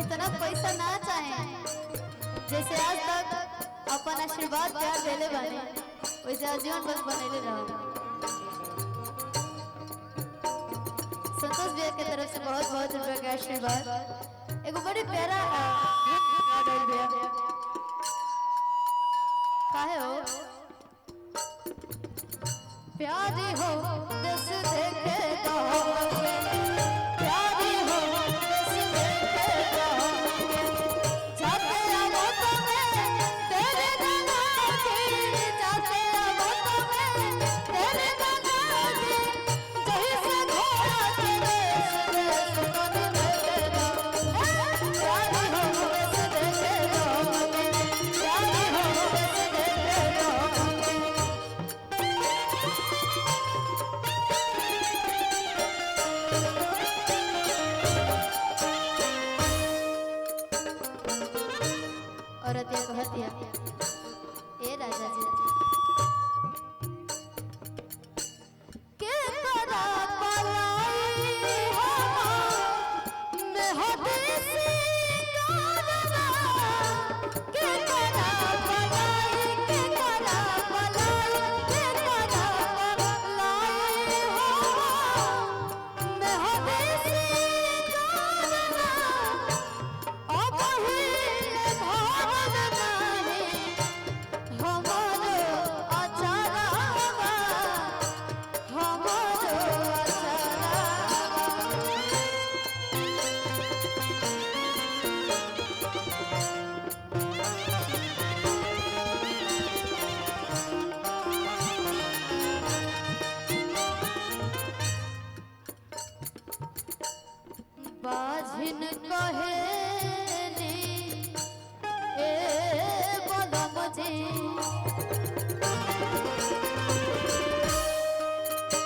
इतना पैसा ना चाहे, जैसे आज तक अपन आशीर्वाद प्यार देले बानी वैसे आजीवन बस बनैले रहो। संतोष भैया के तरफ से बहुत बहुत रुपया का आशीर्वाद। एगो बड़ी प्यारा भैया काहे हो प्यारी हो दस देखे तो प्यारी हो दस देखे तो जाते आवो तो मैं तेरे गाना की जाते आवो तो मैं तेरे गाना की जही से घोड़ा तेरे देश को देखे तो प्यारी हो दस देखे तो प्यारी हो दस देखे तो औरतिया कहतिया ए राजा जी के करा पलाई हम मैं हदीसी गाना के करा पलाई के करा पलाई के करा पलाई हम मैं हदीसी गाना ओ बहिन भावन नाही हमारो अचारावा हमारो अचारावा बाझिन कहे